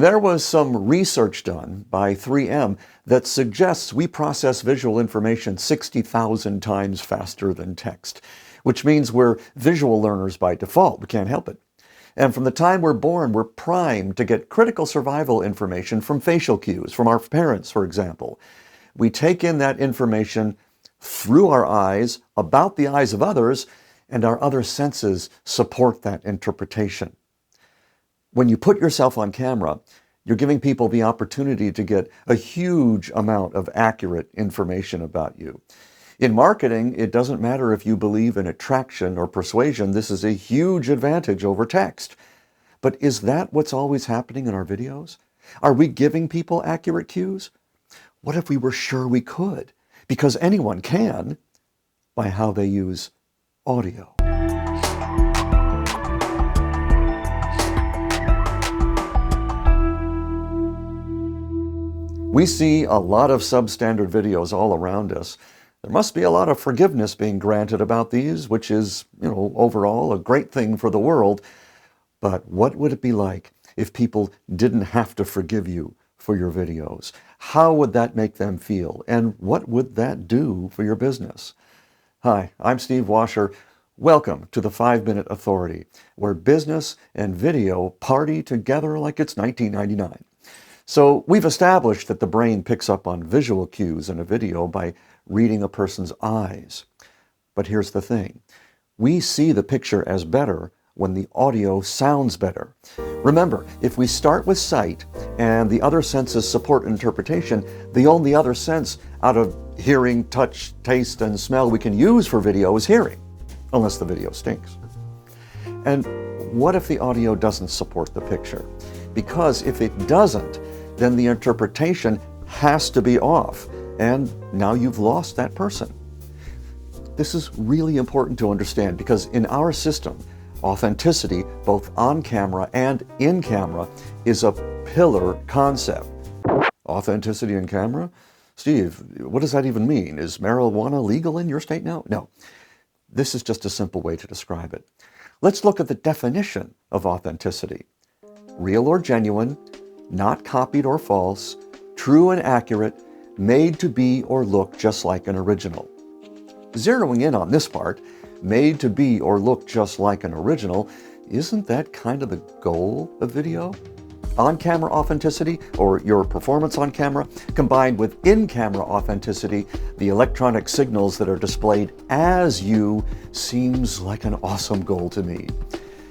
There was some research done by 3M that suggests we process visual information 60,000 times faster than text, which means we're visual learners by default. We can't help it. And from the time we're born, we're primed to get critical survival information from facial cues, from our parents, for example. We take in that information through our eyes, about the eyes of others, and our other senses support that interpretation. When you put yourself on camera, you're giving people the opportunity to get a huge amount of accurate information about you. In marketing, it doesn't matter if you believe in attraction or persuasion. This is a huge advantage over text. But is that what's always happening in our videos? Are we giving people accurate cues? What if we were sure we could? Because anyone can, by how they use audio. We see a lot of substandard videos all around us. There must be a lot of forgiveness being granted about these, which is, overall a great thing for the world. But what would it be like if people didn't have to forgive you for your videos? How would that make them feel? And what would that do for your business? Hi, I'm Steve Washer. Welcome to the 5-Minute Authority, where business and video party together like it's 1999. So we've established that the brain picks up on visual cues in a video by reading a person's eyes. But here's the thing. We see the picture as better when the audio sounds better. Remember, if we start with sight and the other senses support interpretation, the only other sense out of hearing, touch, taste, and smell we can use for video is hearing, unless the video stinks. And what if the audio doesn't support the picture? Because if it doesn't, then the interpretation has to be off, and now you've lost that person. This is really important to understand because in our system, authenticity, both on camera and in camera, is a pillar concept. Authenticity in camera? Steve, what does that even mean? Is marijuana legal in your state now? No. This is just a simple way to describe it. Let's look at the definition of authenticity. Real or genuine, not copied or false, true and accurate, made to be or look just like an original. Zeroing in on this part, made to be or look just like an original, isn't that kind of the goal of video? On-camera authenticity, or your performance on camera, combined with in-camera authenticity, the electronic signals that are displayed as you, seems like an awesome goal to me.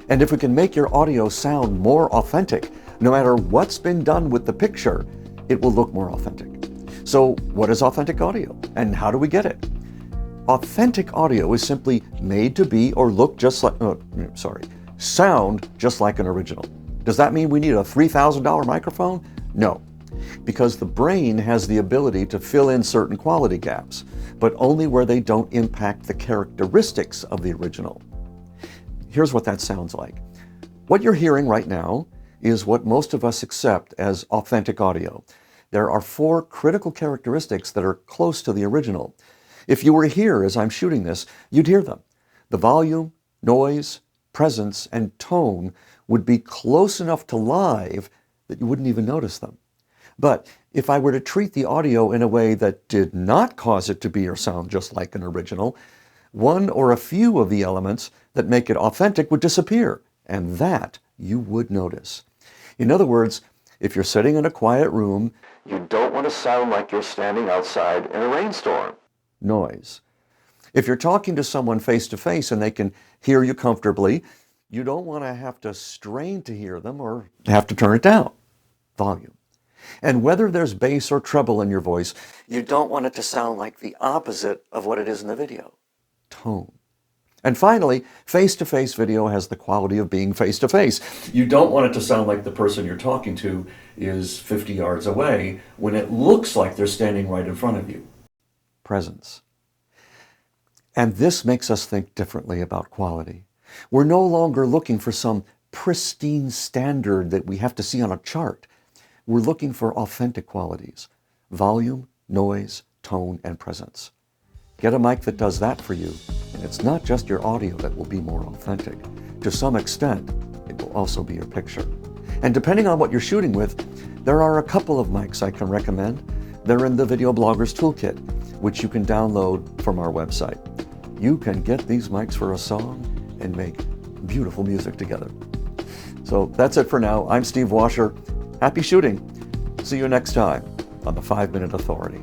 And if we can make your audio sound more authentic, no matter what's been done with the picture, it will look more authentic. So what is authentic audio, and how do we get it? Authentic audio is simply made to be or look just like, sound just like an original. Does that mean we need a $3,000 microphone? No, because the brain has the ability to fill in certain quality gaps, but only where they don't impact the characteristics of the original. Here's what that sounds like. What you're hearing right now is what most of us accept as authentic audio. There are 4 critical characteristics that are close to the original. If you were here as I'm shooting this, you'd hear them. The volume, noise, presence, and tone would be close enough to live that you wouldn't even notice them. But if I were to treat the audio in a way that did not cause it to be or sound just like an original, one or a few of the elements that make it authentic would disappear, and that you would notice. In other words, if you're sitting in a quiet room, you don't want to sound like you're standing outside in a rainstorm. Noise. If you're talking to someone face to face and they can hear you comfortably, you don't want to have to strain to hear them or have to turn it down. Volume. And whether there's bass or treble in your voice, you don't want it to sound like the opposite of what it is in the video. Tone. And finally, face-to-face video has the quality of being face-to-face. You don't want it to sound like the person you're talking to is 50 yards away when it looks like they're standing right in front of you. Presence. And this makes us think differently about quality. We're no longer looking for some pristine standard that we have to see on a chart. We're looking for authentic qualities: volume, noise, tone, and presence. Get a mic that does that for you, and it's not just your audio that will be more authentic. To some extent, it will also be your picture. And depending on what you're shooting with, there are a couple of mics I can recommend. They're in the Video Bloggers Toolkit, which you can download from our website. You can get these mics for a song and make beautiful music together. So that's it for now. I'm Steve Washer. Happy shooting. See you next time on the 5 Minute Authority.